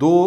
2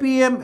PM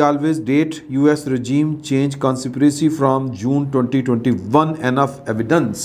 always date US regime change conspiracy from June 2021 enough evidence।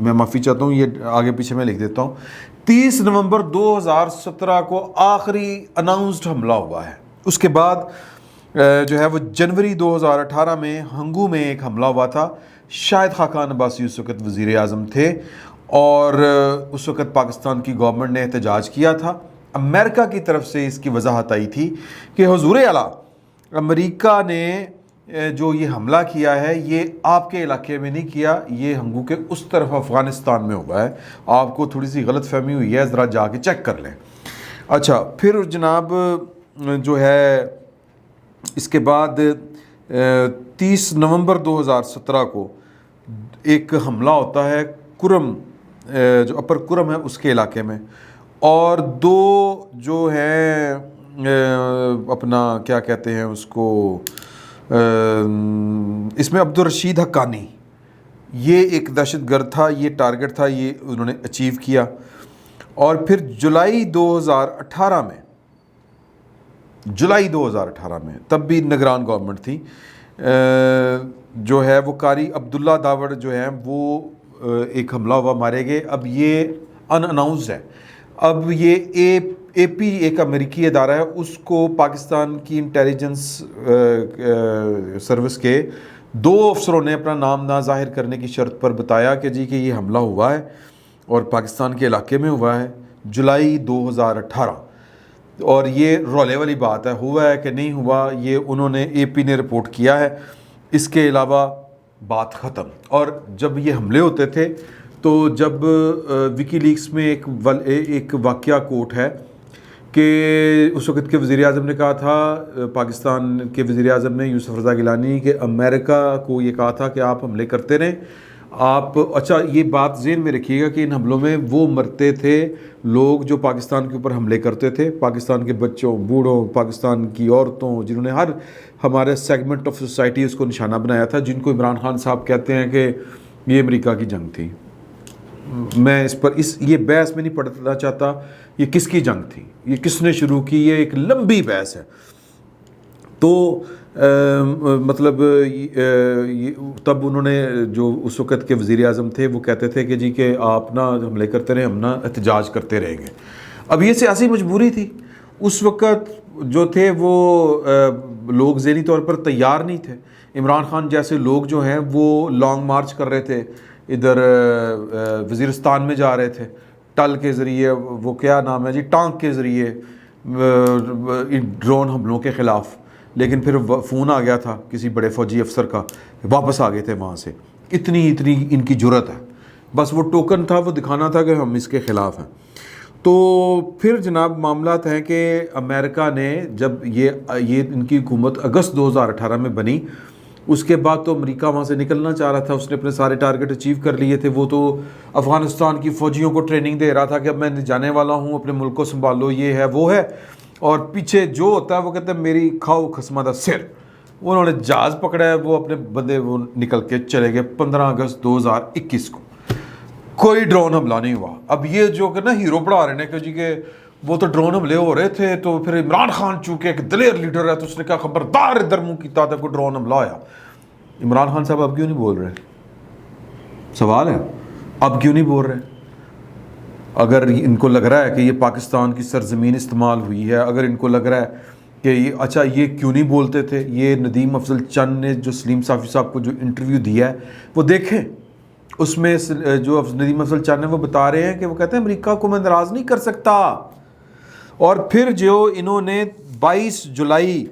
میں معافی چاہتا ہوں، یہ آگے پیچھے میں لکھ دیتا ہوں. 30 نومبر 2017 کو آخری اناؤنسڈ حملہ ہوا ہے. اس کے بعد جو ہے وہ جنوری 2018 میں ہنگو میں ایک حملہ ہوا تھا. شاہد خاقان عباسی اس وقت وزیر اعظم تھے اور اس وقت پاکستان کی گورنمنٹ نے احتجاج کیا تھا. امریکہ کی طرف سے اس کی وضاحت آئی تھی کہ حضور اعلیٰ، امریکہ نے جو یہ حملہ کیا ہے یہ آپ کے علاقے میں نہیں کیا، یہ ہنگو کے اس طرف افغانستان میں ہوا ہے، آپ کو تھوڑی سی غلط فہمی ہوئی ہے، ذرا جا کے چیک کر لیں. اچھا، پھر جناب جو ہے اس کے بعد 30 نومبر 2017 کو ایک حملہ ہوتا ہے کرم، جو اپر کرم ہے اس کے علاقے میں، اور دو جو ہیں اپنا کیا کہتے ہیں اس کو، اس میں عبدالرشید حقانی، یہ ایک دہشت گرد تھا، یہ ٹارگٹ تھا، یہ انہوں نے اچیو کیا. اور پھر جولائی 2018 میں تب بھی نگران گورنمنٹ تھی، جو ہے وہ قاری عبداللہ داوڑ جو ہیں وہ ایک حملہ ہوا، مارے گئے. اب یہ ان اناؤنسڈ ہے. اب یہ اے پی ایک امریکی ادارہ ہے، اس کو پاکستان کی انٹیلیجنس سروس کے 2 افسروں نے اپنا نام نہ ظاہر کرنے کی شرط پر بتایا کہ جی کہ یہ حملہ ہوا ہے اور پاکستان کے علاقے میں ہوا ہے جولائی 2018. اور یہ رولے والی بات ہے، ہوا ہے کہ نہیں ہوا یہ انہوں نے اے پی نے رپورٹ کیا ہے. اس کے علاوہ بات ختم. اور جب یہ حملے ہوتے تھے تو جب وکی لیکس میں ایک واقعہ کوٹ ہے کہ اس وقت کے وزیر اعظم نے کہا تھا، پاکستان کے وزیر اعظم نے یوسف رضا گیلانی، کہ امریکہ کو یہ کہا تھا کہ آپ حملے کرتے رہیں آپ. اچھا، یہ بات ذہن میں رکھیے گا کہ ان حملوں میں وہ مرتے تھے لوگ جو پاکستان کے اوپر حملے کرتے تھے، پاکستان کے بچوں، بوڑھوں، پاکستان کی عورتوں، جنہوں نے ہر ہمارے سیگمنٹ آف سوسائٹی اس کو نشانہ بنایا تھا، جن کو عمران خان صاحب کہتے ہیں کہ یہ امریکہ کی جنگ تھی. میں اس پر یہ بحث میں نہیں پڑھنا چاہتا یہ کس کی جنگ تھی، یہ کس نے شروع کی، یہ ایک لمبی بحث ہے. تو مطلب تب انہوں نے جو اس وقت کے وزیر اعظم تھے وہ کہتے تھے کہ جی کہ آپ نہ حملے کرتے رہیں، ہم نہ احتجاج کرتے رہیں گے. اب یہ سیاسی مجبوری تھی. اس وقت جو تھے وہ لوگ ذہنی طور پر تیار نہیں تھے. عمران خان جیسے لوگ جو ہیں وہ لانگ مارچ کر رہے تھے، ادھر وزیرستان میں جا رہے تھے ٹل کے ذریعے، وہ کیا نام ہے جی، ٹانک کے ذریعے ڈرون حملوں کے خلاف. لیکن پھر فون آ گیا تھا کسی بڑے فوجی افسر کا، واپس آ گئے تھے وہاں سے. اتنی ان کی جرت ہے، بس وہ ٹوکن تھا، وہ دکھانا تھا کہ ہم اس کے خلاف ہیں. تو پھر جناب معاملات ہیں کہ امریکہ نے جب یہ ان کی حکومت اگست 2018 میں بنی، اس کے بعد تو امریکہ وہاں سے نکلنا چاہ رہا تھا، اس نے اپنے سارے ٹارگٹ اچیو کر لیے تھے. وہ تو افغانستان کی فوجیوں کو ٹریننگ دے رہا تھا کہ اب میں جانے والا ہوں، اپنے ملک کو سنبھالو، یہ ہے وہ ہے. اور پیچھے جو ہوتا ہے وہ کہتے ہیں میری کھاؤ خصمہ دا سر. انہوں نے جہاز پکڑا ہے، وہ اپنے بندے وہ نکل کے چلے گئے 15 اگست 2021 کو. کوئی ڈرون حملہ نہیں ہوا. اب یہ جو کہ نا ہیرو پڑھا رہے ہیں کہ جی کہ وہ تو ڈرون حملے ہو رہے تھے، تو پھر عمران خان چونکہ ایک دلیر لیڈر ہے تو اس نے کہا خبردار ادھر منہ کیتا تھا کوئی ڈرون حملہ ہوا. عمران خان صاحب اب کیوں نہیں بول رہے؟ سوال ہے، اب کیوں نہیں بول رہے؟ اگر ان کو لگ رہا ہے کہ یہ پاکستان کی سرزمین استعمال ہوئی ہے، اگر ان کو لگ رہا ہے کہ یہ اچھا یہ کیوں نہیں بولتے تھے. یہ ندیم افضل چند نے جو سلیم صافی صاحب کو جو انٹرویو دیا ہے وہ دیکھیں، اس میں جو ندیم افضل چند نے وہ بتا رہے ہیں کہ وہ کہتے ہیں امریکہ کو میں ناراض نہیں کر سکتا. اور پھر جو انہوں نے 22 جولائی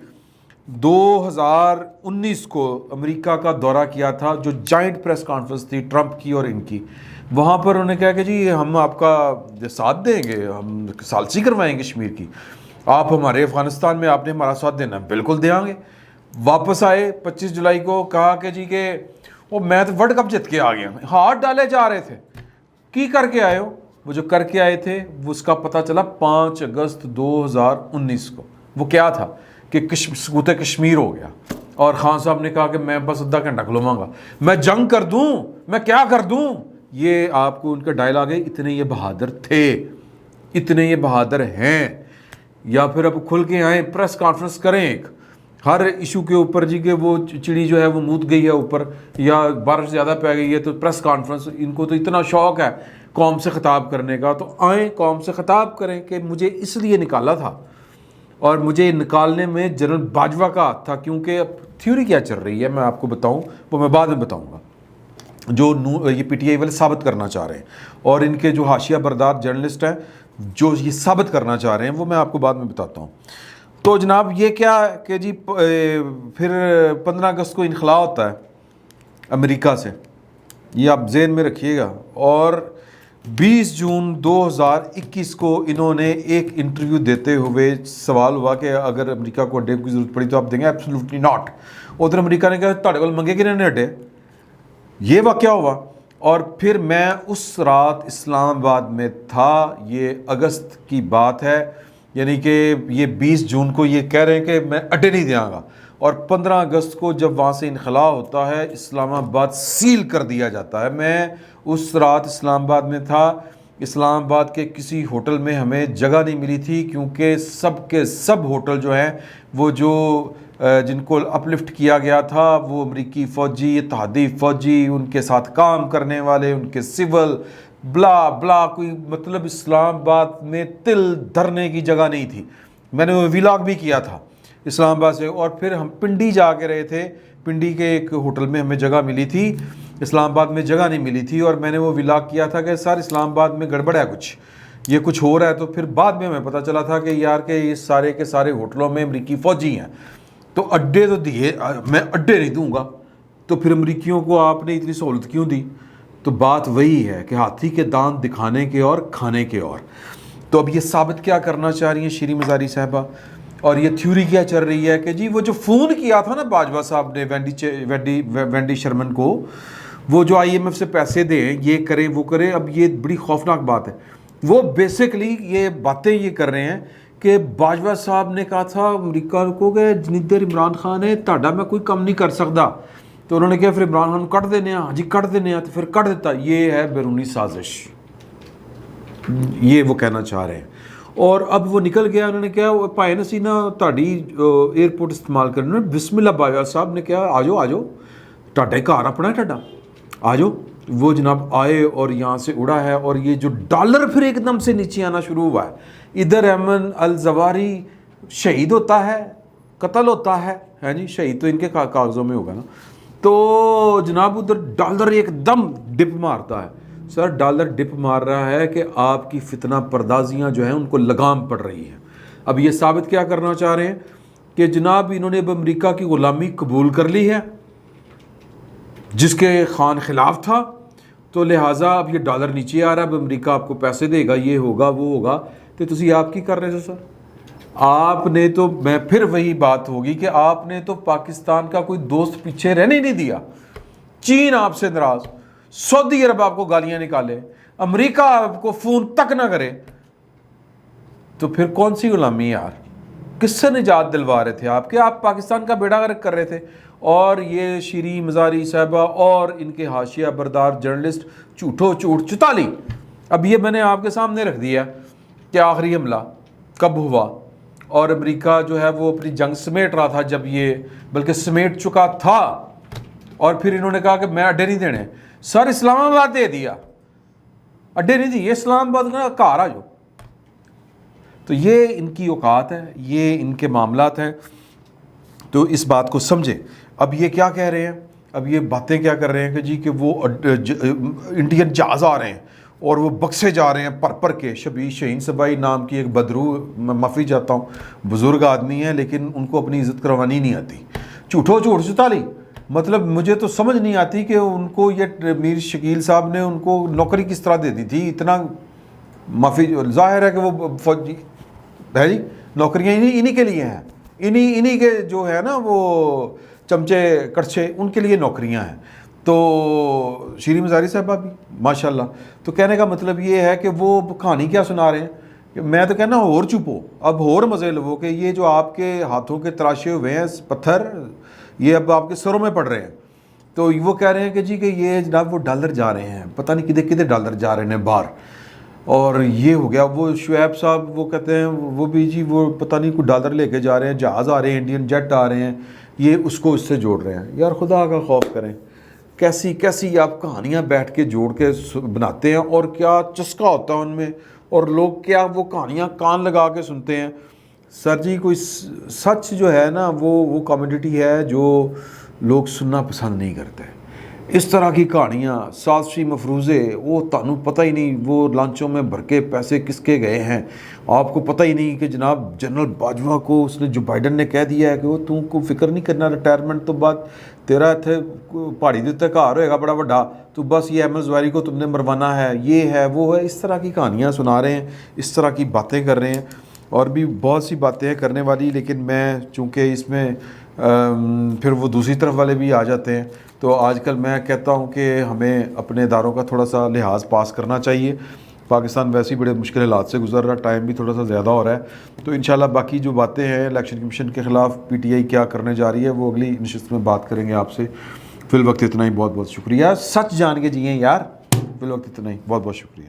2019 کو امریکہ کا دورہ کیا تھا، جو جائنٹ پریس کانفرنس تھی ٹرمپ کی اور ان کی، وہاں پر انہوں نے کہا کہ جی ہم آپ کا ساتھ دیں گے، ہم ثالثی کروائیں گے کشمیر کی، آپ ہمارے افغانستان میں آپ نے ہمارا ساتھ دینا، بالکل دیں گے. واپس آئے 25 جولائی کو، کہا کہ جی کہ وہ میں تو ورلڈ کپ جیت کے آ گیا. ہاتھ ڈالے جا رہے تھے، کی کر کے آئے ہو؟ وہ جو کر کے آئے تھے وہ اس کا پتہ چلا 5 اگست 2019 کو. وہ کیا تھا کہ سقوط کشمیر ہو گیا اور خان صاحب نے کہا کہ میں بس آدھا گھنٹہ کھلواں گا، میں جنگ کر دوں، میں کیا کر دوں. یہ آپ کو ان کا ڈائلاگ ہے. اتنے یہ بہادر تھے، اتنے یہ بہادر ہیں. یا پھر اب کھل کے آئیں، پریس کانفرنس کریں ایک ہر ایشو کے اوپر جی کہ وہ چڑی جو ہے وہ موت گئی ہے اوپر یا بارش زیادہ پہ گئی ہے تو پریس کانفرنس، ان کو تو اتنا شوق ہے قوم سے خطاب کرنے کا، تو آئیں قوم سے خطاب کریں کہ مجھے اس لیے نکالا تھا اور مجھے نکالنے میں جنرل باجوہ کا ہاتھ تھا، کیونکہ اب تھیوری کیا چل رہی ہے میں آپ کو بتاؤں، وہ میں بعد میں بتاؤں گا، جو یہ پی ٹی آئی والے ثابت کرنا چاہ رہے ہیں اور ان کے جو حاشیہ بردار جرنلسٹ ہیں جو یہ ثابت کرنا چاہ رہے ہیں وہ میں آپ کو بعد میں بتاتا ہوں۔ تو جناب یہ کیا کہ جی پھر 15 اگست کو انخلا ہوتا ہے امریکہ سے، یہ آپ ذہن میں رکھیے گا، اور 20 جون 2021 کو انہوں نے ایک انٹرویو دیتے ہوئے سوال ہوا کہ اگر امریکہ کو اڈے کی ضرورت پڑی تو آپ دیں گے؟ Absolutely not. ادھر امریکہ نے کہا تاڑے کول منگے کنے نے اڈے، یہ واقعہ ہوا۔ اور پھر میں اس رات اسلام آباد میں تھا، یہ اگست کی بات ہے، یعنی کہ یہ 20 جون کو یہ کہہ رہے ہیں کہ میں اڈے نہیں دیا گا، اور 15 اگست کو جب وہاں سے انخلا ہوتا ہے اسلام آباد سیل کر دیا جاتا ہے۔ میں اس رات اسلام آباد میں تھا، اسلام آباد کے کسی ہوٹل میں ہمیں جگہ نہیں ملی تھی، کیونکہ سب کے سب ہوٹل جو ہیں وہ جو جن کو اپلفٹ کیا گیا تھا وہ امریکی فوجی، اتحادی فوجی، ان کے ساتھ کام کرنے والے، ان کے سول بلا بلا، کوئی مطلب اسلام آباد میں تل دھرنے کی جگہ نہیں تھی۔ میں نے وہ ویلاگ بھی کیا تھا اسلام آباد سے، اور پھر ہم پنڈی جا کے رہے تھے، پنڈی کے ایک ہوٹل میں ہمیں جگہ ملی تھی، اسلام آباد میں جگہ نہیں ملی تھی، اور میں نے وہ ویلاگ کیا تھا کہ سر اسلام آباد میں گڑبڑ ہے، یہ کچھ ہو رہا ہے۔ تو پھر بعد میں ہمیں پتہ چلا تھا کہ یار کہ یہ سارے کے سارے ہوٹلوں میں امریکی فوجی ہیں، تو اڈے تو دیے، میں اڈے نہیں دوں گا، تو پھر امریکیوں کو آپ نے اتنی سہولت کیوں دی؟ تو بات وہی ہے کہ ہاتھی کے دانت دکھانے کے اور کھانے کے اور۔ تو اب یہ ثابت کیا کرنا چاہ رہی ہیں شیریں مزاری صاحبہ، اور یہ تھیوری کیا چل رہی ہے کہ جی وہ جو فون کیا تھا نا باجوہ صاحب نے وینڈی شرمن کو، وہ جو آئی ایم ایف سے پیسے دیں، یہ کریں وہ کریں، اب یہ بڑی خوفناک بات ہے۔ وہ بیسکلی یہ باتیں یہ کر رہے ہیں کہ باجوہ صاحب نے کہا تھا امریکہ کو کہ جنیدر عمران خان ہے تہاڈا میں کوئی کم نہیں کر سکتا، تو انہوں نے کہا پھر عمران خان کٹ دینے ہاں جی کٹ دینے ہاں، تو پھر کٹ دیتا۔ یہ ہے بیرونی سازش، یہ وہ کہنا چاہ رہے ہیں۔ اور اب وہ نکل گیا، انہوں نے کہا پائے نسینہ تہاڈی ایئرپورٹ استعمال کرنا، بسم اللہ باجوہ صاحب نے کہا آ جاؤ تہاڈا گھر اپنا ہے تہاڈا، آ جاؤ۔ وہ جناب آئے اور یہاں سے اڑا ہے، اور یہ جو ڈالر پھر ایک دم سے نیچے آنا شروع ہوا ہے۔ ادھر ایمن الزواری شہید ہوتا ہے، قتل ہوتا ہے جی، شہید تو ان کے کاغذوں میں ہوگا نا، تو جناب ادھر ڈالر ایک دم ڈپ مارتا ہے۔ سر ڈالر ڈپ مار رہا ہے کہ آپ کی فتنہ پردازیاں جو ہیں ان کو لگام پڑ رہی ہیں۔ اب یہ ثابت کیا کرنا چاہ رہے ہیں کہ جناب انہوں نے اب امریکہ کی غلامی قبول کر لی ہے، جس کے خان خلاف تھا، تو لہٰذا اب یہ ڈالر نیچے آ رہا ہے، اب امریکہ آپ کو پیسے دے گا، یہ ہوگا وہ ہوگا، تو تسی آپ کی کر رہے تھے سر؟ آپ نے تو، میں پھر وہی بات ہوگی کہ آپ نے تو پاکستان کا کوئی دوست پیچھے رہنے نہیں دیا۔ چین آپ سے ناراض، سعودی عرب آپ کو گالیاں نکالے، امریکہ آپ کو فون تک نہ کرے، تو پھر کون سی غلامی یار؟ کس سے نجات دلوا رہے تھے آپ؟ کہ آپ پاکستان کا بیڑا غرق کر رہے تھے، اور یہ شیریں مزاری صاحبہ اور ان کے حاشیہ بردار جرنلسٹ جھوٹو جھوٹ چتالی۔ اب یہ میں نے آپ کے سامنے رکھ دیا کہ آخری حملہ کب ہوا، اور امریکہ جو ہے وہ اپنی جنگ سمیٹ رہا تھا، جب یہ بلکہ سمیٹ چکا تھا، اور پھر انہوں نے کہا کہ میں اڈے نہیں دینے۔ سر اسلام آباد دے دیا، اڈے نہیں دیے، اسلام آباد کا گھر آ جاؤ۔ تو یہ ان کی اوقات ہے، یہ ان کے معاملات ہیں، تو اس بات کو سمجھیں۔ اب یہ کیا کہہ رہے ہیں، اب یہ باتیں کیا کر رہے ہیں کہ جی کہ وہ انڈین جہاز آ رہے ہیں اور وہ بکسے جا رہے ہیں پر کے۔ شبیر شہین سبائی نام کی ایک بدرو، میں معافی چاہتا ہوں، بزرگ آدمی ہیں لیکن ان کو اپنی عزت کروانی نہیں آتی، جھوٹو جھوٹ چتالی۔ مطلب مجھے تو سمجھ نہیں آتی کہ ان کو یہ میر شکیل صاحب نے ان کو نوکری کس طرح دے دی تھی، اتنا معافی، ظاہر ہے کہ وہ فوجی ہے جی، نوکریاں انہی کے لیے ہیں، انہی کے جو ہے نا وہ چمچے کڑچے، ان کے لیے نوکریاں ہیں۔ تو شیریں مزاری صاحبہ بھی ماشاءاللہ۔ تو کہنے کا مطلب یہ ہے کہ وہ کہانی کیا سنا رہے ہیں کہ میں تو کہنا اور چپو، اب اور مزے لو کہ یہ جو آپ کے ہاتھوں کے تراشے ہوئے ہیں پتھر، یہ اب آپ کے سروں میں پڑ رہے ہیں۔ تو وہ کہہ رہے ہیں کہ جی کہ یہ جناب وہ ڈالر جا رہے ہیں، پتہ نہیں کدھر کدھر ڈالر جا رہے ہیں باہر۔ اور یہ ہو گیا. وہ شعیب صاحب وہ کہتے ہیں وہ بھی جی وہ پتہ نہیں کوئی ڈالر لے کے جا رہے ہیں, جہاز آ رہے ہیں, انڈین جیٹ آ رہے ہیں, یہ اس کو اس سے جوڑ رہے ہیں. یار خدا کا خوف کریں, کیسی کیسی آپ کہانیاں بیٹھ کے جوڑ کے بناتے ہیں, اور کیا چسکا ہوتا ہے ان میں, اور لوگ کیا وہ کہانیاں کان لگا کے سنتے ہیں. سر جی کوئی سچ جو ہے نا وہ کمیڈیٹی ہے جو لوگ سننا پسند نہیں کرتے. اس طرح کی کہانیاں سازشی مفروضے, وہ تانوں پتہ ہی نہیں وہ لانچوں میں بھر کے پیسے کس کے گئے ہیں, آپ کو پتہ ہی نہیں کہ جناب جنرل باجوہ کو اس نے جو بائیڈن نے کہہ دیا ہے کہ وہ تم کو فکر نہیں کرنا, ریٹائرمنٹ تو بعد تیرا اتنے پہاڑی دے تے گھر ہوئے گا بڑا بڑا, تو بس یہ احمد زوہری کو تم نے مروانا ہے, یہ ہے وہ ہے. اس طرح کی کہانیاں سنا رہے ہیں, اس طرح کی باتیں کر رہے ہیں, اور بھی بہت سی باتیں ہیں کرنے والی, لیکن میں چونکہ اس میں پھر وہ دوسری طرف والے بھی آ جاتے ہیں. تو آج کل میں کہتا ہوں کہ ہمیں اپنے اداروں کا تھوڑا سا لحاظ پاس کرنا چاہیے. پاکستان ویسے ہی بڑے مشکل حالات سے گزر رہا, ٹائم بھی تھوڑا سا زیادہ ہو رہا ہے. تو انشاءاللہ باقی جو باتیں ہیں الیکشن کمیشن کے خلاف پی ٹی آئی کیا کرنے جا رہی ہے وہ اگلی نشست میں بات کریں گے آپ سے. فی الوقت اتنا ہی, بہت بہت شکریہ. سچ جان کے جئیں یار, فی الوقت اتنا ہی, بہت بہت شکریہ.